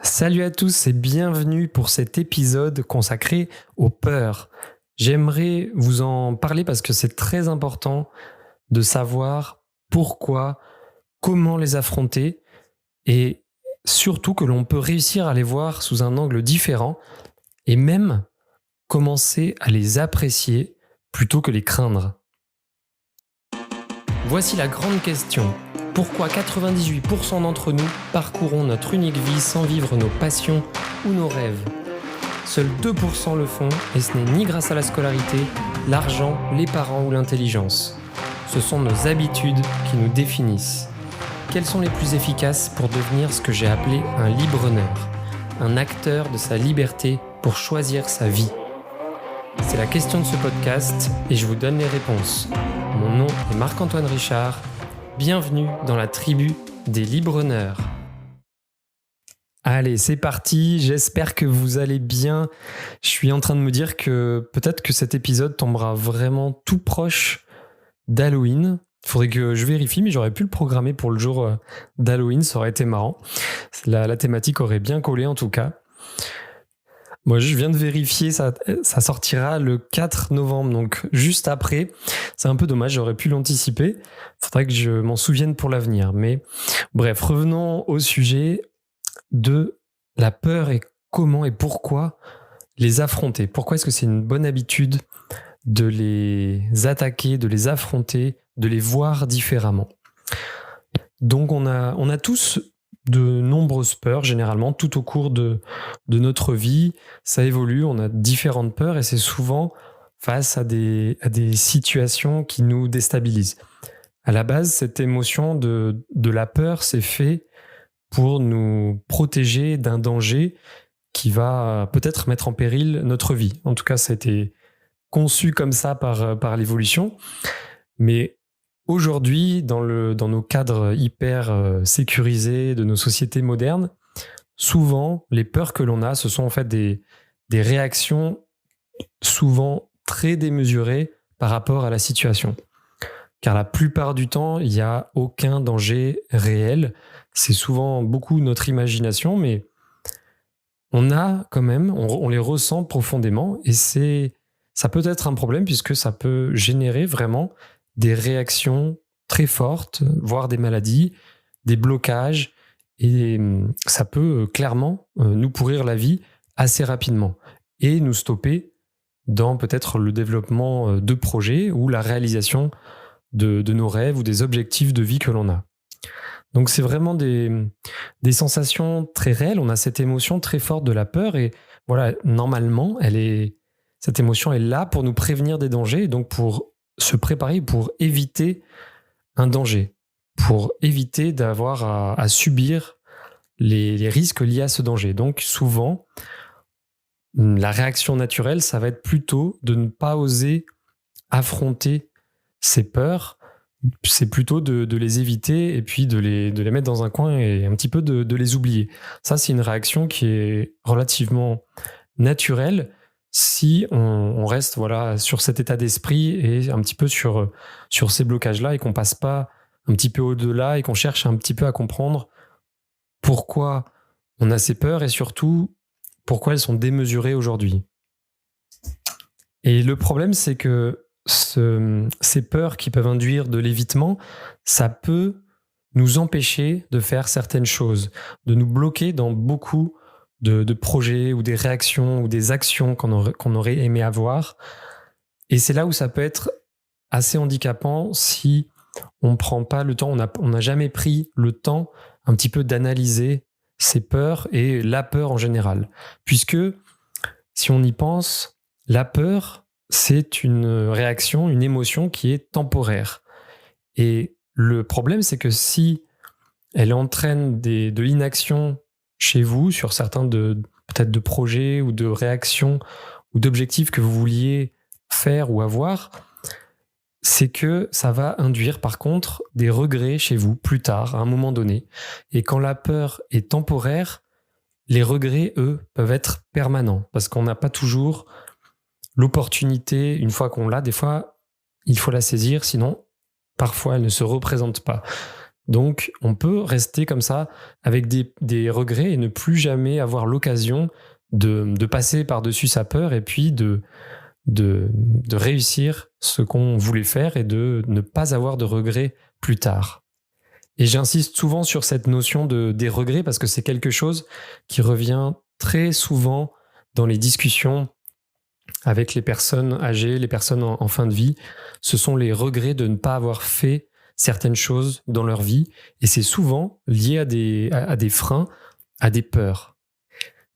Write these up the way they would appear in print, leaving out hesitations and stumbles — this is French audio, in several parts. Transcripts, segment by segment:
Salut à tous et bienvenue pour cet épisode consacré aux peurs. J'aimerais vous en parler parce que c'est très important de savoir pourquoi, comment les affronter et surtout que l'on peut réussir à les voir sous un angle différent et même commencer à les apprécier plutôt que les craindre. Voici la grande question. Pourquoi 98% d'entre nous parcourons notre unique vie sans vivre nos passions ou nos rêves ? Seuls 2% le font et ce n'est ni grâce à la scolarité, l'argent, les parents ou l'intelligence. Ce sont nos habitudes qui nous définissent. Quelles sont les plus efficaces pour devenir ce que j'ai appelé un libre-preneur, un acteur de sa liberté pour choisir sa vie ? C'est la question de ce podcast et je vous donne les réponses. Mon nom est Marc-Antoine Richard. Bienvenue dans la tribu des libre-preneurs. Allez, c'est parti, j'espère que vous allez bien. Je suis en train de me dire que peut-être que cet épisode tombera vraiment tout proche d'Halloween. Il faudrait que je vérifie, mais j'aurais pu le programmer pour le jour d'Halloween, ça aurait été marrant. La thématique aurait bien collé en tout cas. Moi, je viens de vérifier, ça sortira le 4 novembre, donc juste après. C'est un peu dommage, j'aurais pu l'anticiper. Il faudrait que je m'en souvienne pour l'avenir. Mais bref, revenons au sujet de la peur et comment et pourquoi les affronter. Pourquoi est-ce que c'est une bonne habitude de les attaquer, de les affronter, de les voir différemment. Donc on a tous de nombreuses peurs, généralement, tout au cours de notre vie. Ça évolue, on a différentes peurs et c'est souvent face à des situations qui nous déstabilisent. À la base, cette émotion de la peur, c'est fait pour nous protéger d'un danger qui va peut-être mettre en péril notre vie. En tout cas, ça a été conçu comme ça par l'évolution. Mais aujourd'hui, dans nos cadres hyper sécurisés de nos sociétés modernes, souvent, les peurs que l'on a, ce sont en fait des réactions souvent très démesurées par rapport à la situation. Car la plupart du temps, il n'y a aucun danger réel. C'est souvent beaucoup notre imagination, mais on a quand même, on les ressent profondément et ça peut être un problème puisque ça peut générer vraiment des réactions très fortes, voire des maladies, des blocages, et ça peut clairement nous pourrir la vie assez rapidement et nous stopper dans peut-être le développement de projets ou la réalisation de nos rêves ou des objectifs de vie que l'on a. Donc c'est vraiment des sensations très réelles, on a cette émotion très forte de la peur et voilà, normalement, cette émotion est là pour nous prévenir des dangers et donc pour se préparer pour éviter un danger, pour éviter d'avoir à subir les risques liés à ce danger. Donc souvent, la réaction naturelle, ça va être plutôt de ne pas oser affronter ces peurs, c'est plutôt de les éviter et puis de les mettre dans un coin et un petit peu de les oublier. Ça, c'est une réaction qui est relativement naturelle si on reste sur cet état d'esprit et un petit peu sur ces blocages-là et qu'on passe pas un petit peu au-delà et qu'on cherche un petit peu à comprendre pourquoi on a ces peurs et surtout pourquoi elles sont démesurées aujourd'hui. Et le problème, c'est que ces peurs qui peuvent induire de l'évitement, ça peut nous empêcher de faire certaines choses, de nous bloquer dans beaucoup de projets ou des réactions ou des actions qu'on aurait aimé avoir. Et c'est là où ça peut être assez handicapant si on ne prend pas le temps, on n'a jamais pris le temps un petit peu d'analyser ces peurs et la peur en général. Puisque si on y pense, la peur, c'est une réaction, une émotion qui est temporaire. Et le problème, c'est que si elle entraîne de l'inaction chez vous sur certains peut-être de projets ou de réactions ou d'objectifs que vous vouliez faire ou avoir, c'est que ça va induire par contre des regrets chez vous plus tard, à un moment donné. Et quand la peur est temporaire, les regrets, eux, peuvent être permanents parce qu'on n'a pas toujours l'opportunité, une fois qu'on l'a, des fois, il faut la saisir, sinon, parfois, elle ne se représente pas. Donc, on peut rester comme ça avec des regrets et ne plus jamais avoir l'occasion de passer par-dessus sa peur et puis de réussir ce qu'on voulait faire et de ne pas avoir de regrets plus tard. Et j'insiste souvent sur cette notion des regrets parce que c'est quelque chose qui revient très souvent dans les discussions avec les personnes âgées, les personnes en fin de vie. Ce sont les regrets de ne pas avoir fait certaines choses dans leur vie et c'est souvent lié à des freins, à des peurs.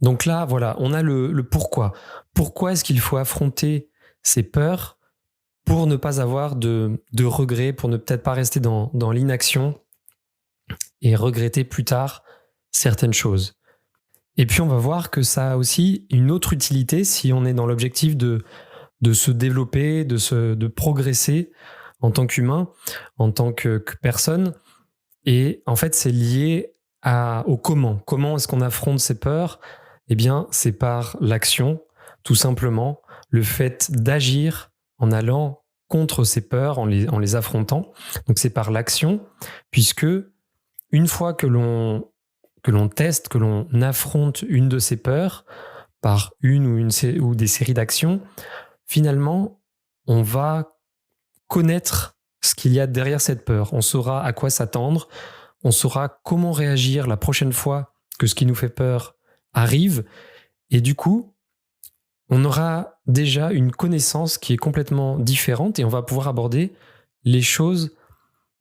Donc là, voilà, on a le pourquoi. Pourquoi est-ce qu'il faut affronter ces peurs pour ne pas avoir de regrets, pour ne peut-être pas rester dans l'inaction et regretter plus tard certaines choses. Et puis on va voir que ça a aussi une autre utilité si on est dans l'objectif de se développer, de progresser en tant qu'humain, en tant que personne. Et en fait, c'est lié au comment. Comment est-ce qu'on affronte ces peurs ? Eh bien, c'est par l'action, tout simplement. Le fait d'agir en allant contre ces peurs, en les affrontant. Donc c'est par l'action, puisque une fois que l'on teste, que l'on affronte une de ces peurs par ou des séries d'actions, finalement, on va connaître ce qu'il y a derrière cette peur. On saura à quoi s'attendre, on saura comment réagir la prochaine fois que ce qui nous fait peur arrive, et du coup, on aura déjà une connaissance qui est complètement différente et on va pouvoir aborder les choses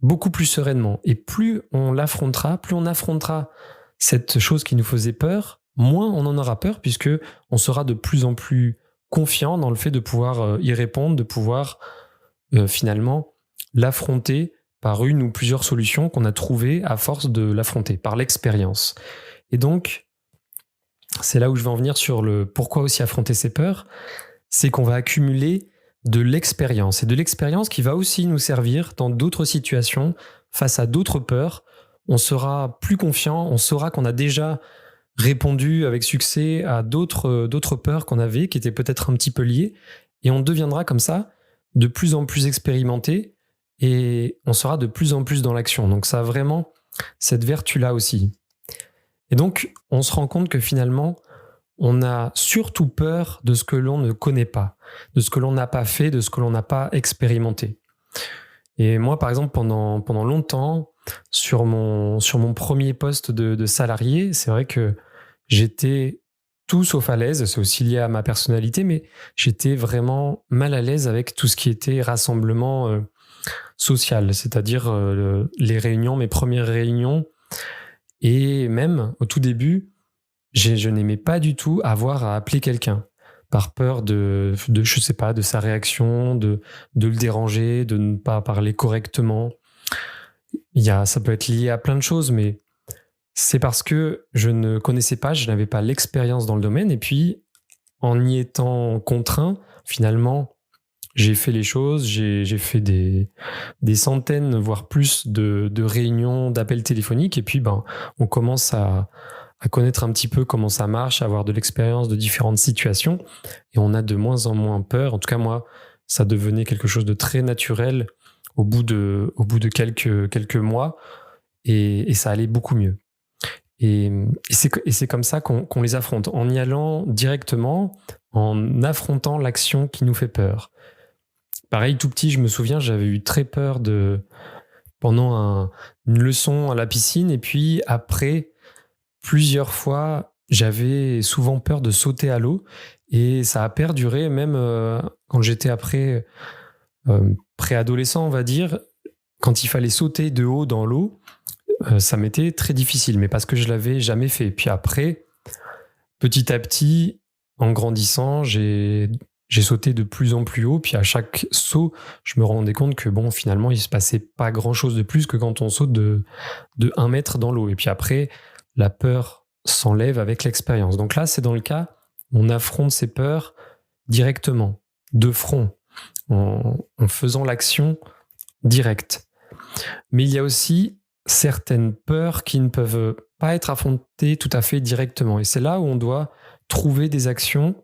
beaucoup plus sereinement. Et plus on l'affrontera, plus on affrontera cette chose qui nous faisait peur, moins on en aura peur puisque on sera de plus en plus confiant dans le fait de pouvoir y répondre, de pouvoir finalement l'affronter par une ou plusieurs solutions qu'on a trouvées à force de l'affronter, par l'expérience. Et donc, c'est là où je vais en venir sur le pourquoi aussi affronter ces peurs, c'est qu'on va accumuler de l'expérience, et de l'expérience qui va aussi nous servir dans d'autres situations, face à d'autres peurs. On sera plus confiant, on saura qu'on a déjà répondu avec succès à d'autres peurs qu'on avait, qui étaient peut-être un petit peu liées, et on deviendra comme ça de plus en plus expérimenté, et on sera de plus en plus dans l'action. Donc ça a vraiment cette vertu-là aussi. Et donc, on se rend compte que finalement, on a surtout peur de ce que l'on ne connaît pas, de ce que l'on n'a pas fait, de ce que l'on n'a pas expérimenté. Et moi, par exemple, pendant longtemps, sur mon premier poste de salarié, c'est vrai que j'étais tout sauf à l'aise, c'est aussi lié à ma personnalité, mais j'étais vraiment mal à l'aise avec tout ce qui était rassemblement social, c'est-à-dire les réunions, mes premières réunions. Et même au tout début, je n'aimais pas du tout avoir à appeler quelqu'un par peur de je sais pas, de sa réaction, de le déranger, de ne pas parler correctement. Ça peut être lié à plein de choses, mais c'est parce que je ne connaissais pas, je n'avais pas l'expérience dans le domaine. Et puis, en y étant contraint, finalement, j'ai fait les choses, j'ai fait des centaines, voire plus de réunions, d'appels téléphoniques. Et puis, on commence à connaître un petit peu comment ça marche, à avoir de l'expérience de différentes situations. Et on a de moins en moins peur. En tout cas, moi, ça devenait quelque chose de très naturel au bout de quelques mois. Et ça allait beaucoup mieux. Et c'est comme ça qu'on les affronte, en y allant directement, en affrontant l'action qui nous fait peur. Pareil, tout petit, je me souviens, j'avais eu très peur pendant une leçon à la piscine, et puis après, plusieurs fois, j'avais souvent peur de sauter à l'eau, et ça a perduré même quand j'étais après préadolescent, on va dire, quand il fallait sauter de haut dans l'eau, ça m'était très difficile, mais parce que je l'avais jamais fait. Puis après, petit à petit, en grandissant, j'ai sauté de plus en plus haut, puis à chaque saut, je me rendais compte que finalement, il se passait pas grand-chose de plus que quand on saute de 1 mètre dans l'eau. Et puis après, la peur s'enlève avec l'expérience. Donc là, c'est dans le cas où on affronte ces peurs directement, de front, en faisant l'action directe. Mais il y a aussi certaines peurs qui ne peuvent pas être affrontées tout à fait directement. Et c'est là où on doit trouver des actions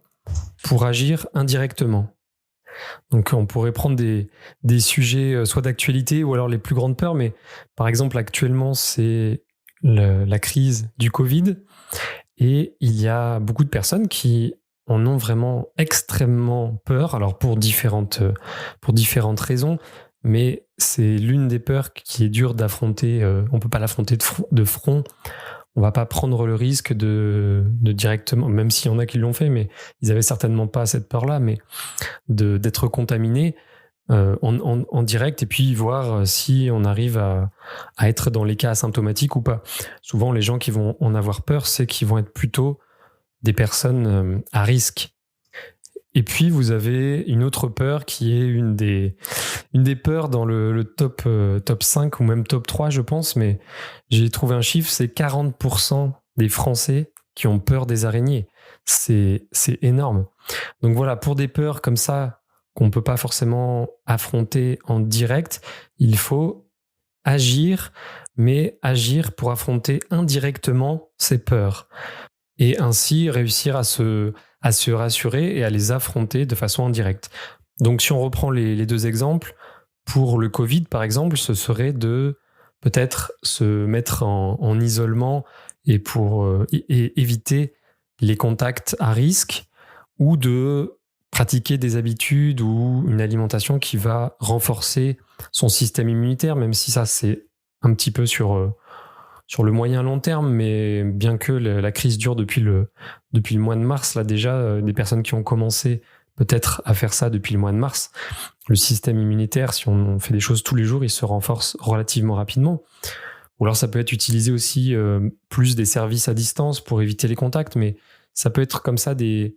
pour agir indirectement. Donc on pourrait prendre des sujets soit d'actualité ou alors les plus grandes peurs, mais par exemple actuellement c'est la crise du Covid et il y a beaucoup de personnes qui en ont vraiment extrêmement peur, alors pour différentes raisons, mais c'est l'une des peurs qui est dure d'affronter, on peut pas l'affronter de front. On va pas prendre le risque de directement, même s'il y en a qui l'ont fait, mais ils avaient certainement pas cette peur-là, mais d'être contaminé en direct et puis voir si on arrive à être dans les cas asymptomatiques ou pas. Souvent, les gens qui vont en avoir peur, c'est qu'ils vont être plutôt des personnes à risque. Et puis, vous avez une autre peur qui est une des peurs dans le top 5 ou même top 3, je pense, mais j'ai trouvé un chiffre, c'est 40% des Français qui ont peur des araignées. C'est énorme. Donc voilà, pour des peurs comme ça, qu'on ne peut pas forcément affronter en direct, il faut agir, mais agir pour affronter indirectement ces peurs. Et ainsi réussir à se rassurer et à les affronter de façon indirecte. Donc si on reprend les deux exemples, pour le Covid par exemple, ce serait de peut-être se mettre en isolement et pour éviter les contacts à risque ou de pratiquer des habitudes ou une alimentation qui va renforcer son système immunitaire, même si ça c'est un petit peu sur le moyen long terme, mais bien que la crise dure depuis le mois de mars, là déjà, des personnes qui ont commencé peut-être à faire ça depuis le mois de mars, le système immunitaire, si on fait des choses tous les jours, il se renforce relativement rapidement. Ou alors ça peut être utilisé aussi plus des services à distance pour éviter les contacts, mais ça peut être comme ça des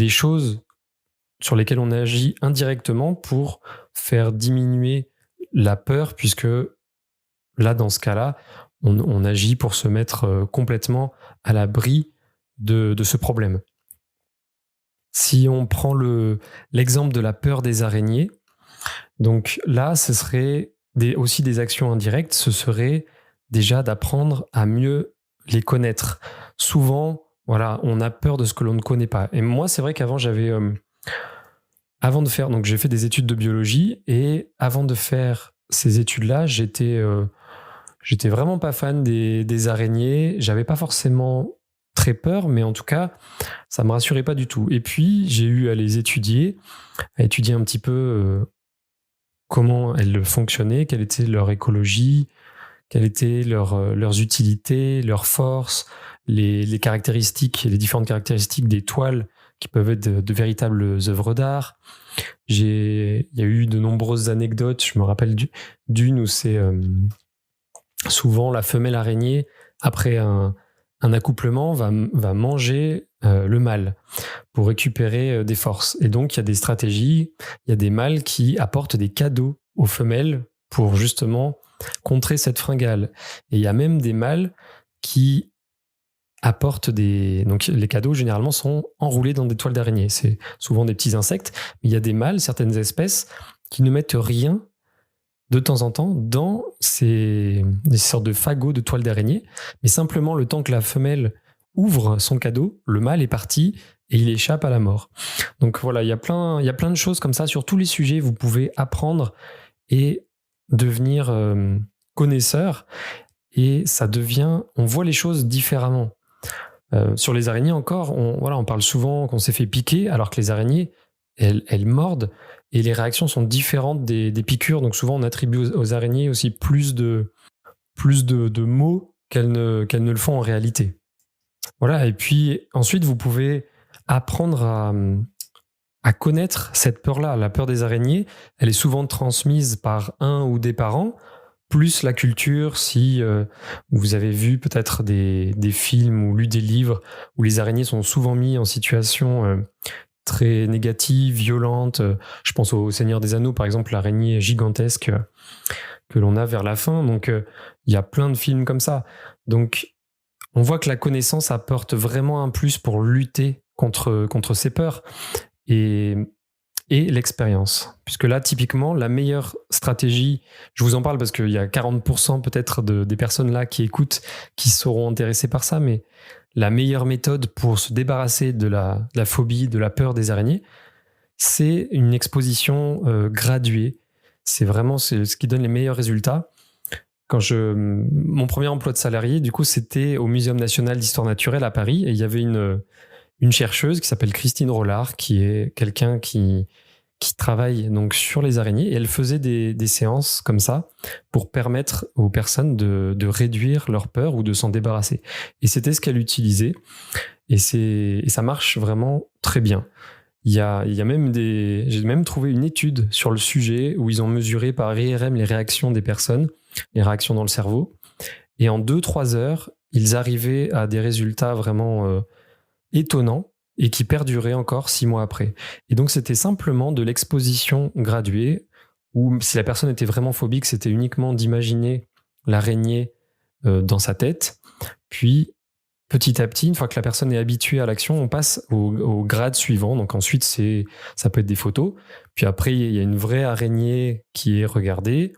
choses sur lesquelles on agit indirectement pour faire diminuer la peur, puisque là, dans ce cas-là, on agit pour se mettre complètement à l'abri de ce problème. Si on prend l'exemple de la peur des araignées, donc là, ce serait aussi des actions indirectes, ce serait déjà d'apprendre à mieux les connaître. Souvent, voilà, on a peur de ce que l'on ne connaît pas. Et moi, c'est vrai qu'avant, donc j'ai fait des études de biologie, et avant de faire ces études-là, j'étais vraiment pas fan des araignées. J'avais pas forcément très peur, mais en tout cas, ça me rassurait pas du tout. Et puis, j'ai eu à les étudier, un petit peu comment elles fonctionnaient, quelle était leur écologie, quelles étaient leurs utilités, leurs forces, les caractéristiques, les différentes caractéristiques des toiles qui peuvent être de véritables œuvres d'art. Il y a eu de nombreuses anecdotes. Je me rappelle d'une où c'est souvent la femelle araignée, après un accouplement, va manger le mâle pour récupérer des forces. Et donc, il y a des stratégies, il y a des mâles qui apportent des cadeaux aux femelles pour justement contrer cette fringale. Et il y a même des mâles qui apportent donc les cadeaux généralement sont enroulés dans des toiles d'araignée. C'est souvent des petits insectes, mais il y a des mâles, certaines espèces, qui ne mettent rien de temps en temps dans des sortes de fagots de toiles d'araignée, mais simplement le temps que la femelle ouvre son cadeau, le mâle est parti et il échappe à la mort. Donc voilà, il y a plein de choses comme ça sur tous les sujets. Vous pouvez apprendre et devenir connaisseur, et on voit les choses différemment. Sur les araignées encore, on parle souvent qu'on s'est fait piquer, alors que les araignées, elles mordent, et les réactions sont différentes des piqûres. Donc souvent, on attribue aux araignées aussi plus de maux qu'elles ne le font en réalité. Voilà, et puis ensuite, vous pouvez apprendre à connaître cette peur-là. La peur des araignées, elle est souvent transmise par un ou des parents, plus la culture, si vous avez vu peut-être des films ou lu des livres où les araignées sont souvent mises en situation très négative, violente. Je pense au Seigneur des Anneaux, par exemple, l'araignée gigantesque que l'on a vers la fin. Donc, il y a plein de films comme ça. Donc, on voit que la connaissance apporte vraiment un plus pour lutter contre ces peurs. Et l'expérience. Puisque là, typiquement, la meilleure stratégie, je vous en parle parce qu'il y a 40% peut-être des personnes là qui écoutent qui seront intéressées par ça, mais la meilleure méthode pour se débarrasser de la phobie, de la peur des araignées, c'est une exposition graduée. C'est ce qui donne les meilleurs résultats. Mon premier emploi de salarié, du coup, c'était au Muséum national d'histoire naturelle à Paris, et il y avait une chercheuse qui s'appelle Christine Rollard, qui est quelqu'un qui travaille donc sur les araignées, et elle faisait des séances comme ça pour permettre aux personnes de réduire leur peur ou de s'en débarrasser. Et c'était ce qu'elle utilisait, et ça marche vraiment très bien. Il y a même j'ai même trouvé une étude sur le sujet où ils ont mesuré par IRM les réactions des personnes, les réactions dans le cerveau, et en 2-3 heures, ils arrivaient à des résultats vraiment étonnants et qui perduraient encore 6 mois après. Et donc c'était simplement de l'exposition graduée, où si la personne était vraiment phobique, c'était uniquement d'imaginer l'araignée dans sa tête, puis petit à petit, une fois que la personne est habituée à l'action, on passe au grade suivant. Donc ensuite, ça peut être des photos. Puis après, il y a une vraie araignée qui est regardée.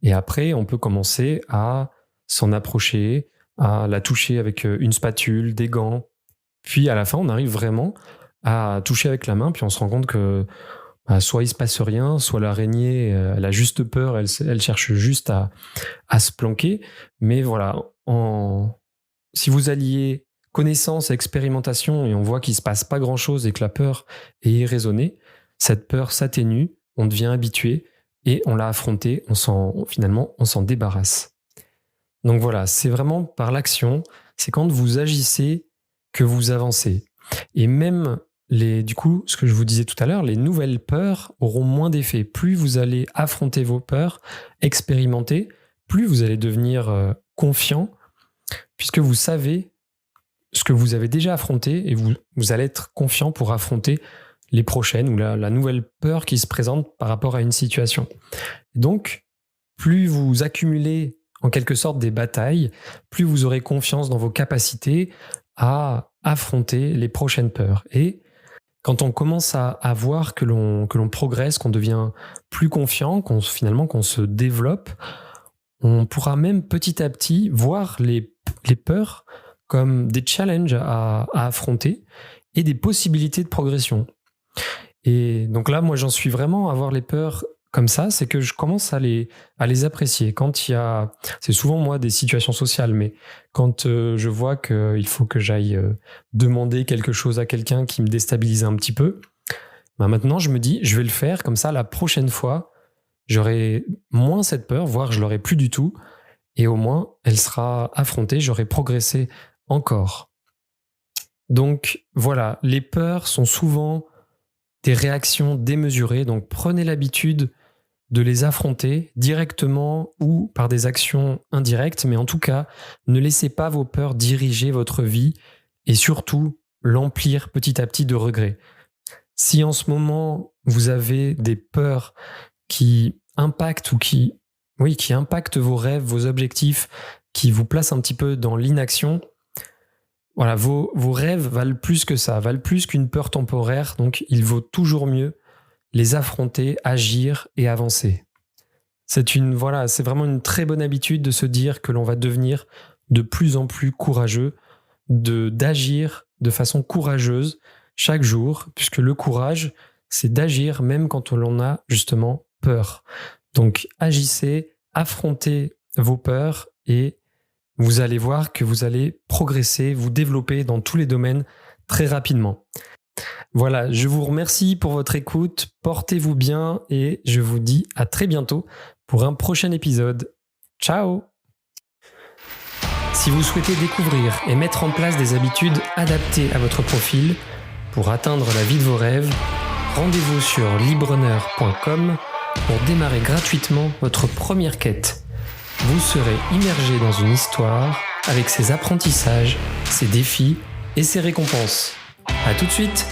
Et après, on peut commencer à s'en approcher, à la toucher avec une spatule, des gants. Puis à la fin, on arrive vraiment à toucher avec la main. Puis on se rend compte que soit il se passe rien, soit l'araignée, elle a juste peur, elle cherche juste à se planquer. Mais voilà, si vous alliez connaissance et expérimentation et on voit qu'il ne se passe pas grand-chose et que la peur est irraisonnée, cette peur s'atténue, on devient habitué et on l'a affrontée, finalement, on s'en débarrasse. Donc voilà, c'est vraiment par l'action, c'est quand vous agissez que vous avancez. Et même, du coup, ce que je vous disais tout à l'heure, les nouvelles peurs auront moins d'effet. Plus vous allez affronter vos peurs, expérimenter, plus vous allez devenir confiant, puisque vous savez ce que vous avez déjà affronté et vous allez être confiant pour affronter les prochaines ou la nouvelle peur qui se présente par rapport à une situation. Donc, plus vous accumulez en quelque sorte des batailles, plus vous aurez confiance dans vos capacités à affronter les prochaines peurs. Et quand on commence à voir que l'on progresse, qu'on devient plus confiant, qu'on se développe, on pourra même petit à petit voir les peurs comme des challenges à affronter et des possibilités de progression. Et donc là, moi, j'en suis vraiment à voir les peurs comme ça, c'est que je commence à les apprécier. C'est souvent moi des situations sociales, mais quand je vois qu'il faut que j'aille demander quelque chose à quelqu'un qui me déstabilise un petit peu, maintenant je me dis, je vais le faire, comme ça la prochaine fois, j'aurai moins cette peur, voire je l'aurai plus du tout, et au moins elle sera affrontée, j'aurai progressé encore. Donc voilà, les peurs sont souvent des réactions démesurées, donc prenez l'habitude de les affronter directement ou par des actions indirectes, mais en tout cas, ne laissez pas vos peurs diriger votre vie et surtout l'emplir petit à petit de regrets. Si en ce moment, vous avez des peurs qui impactent qui impactent vos rêves, vos objectifs, qui vous placent un petit peu dans l'inaction, voilà, vos rêves valent plus que ça, valent plus qu'une peur temporaire, donc il vaut toujours mieux les affronter, agir et avancer. C'est vraiment une très bonne habitude de se dire que l'on va devenir de plus en plus courageux, d'agir de façon courageuse chaque jour, puisque le courage, c'est d'agir même quand on en a justement peur. Donc agissez, affrontez vos peurs et vous allez voir que vous allez progresser, vous développer dans tous les domaines très rapidement. Voilà, je vous remercie pour votre écoute, portez-vous bien et je vous dis à très bientôt pour un prochain épisode. Ciao! Si vous souhaitez découvrir et mettre en place des habitudes adaptées à votre profil pour atteindre la vie de vos rêves, rendez-vous sur libreneur.com pour démarrer gratuitement votre première quête. Vous serez immergé dans une histoire avec ses apprentissages, ses défis et ses récompenses. À tout de suite!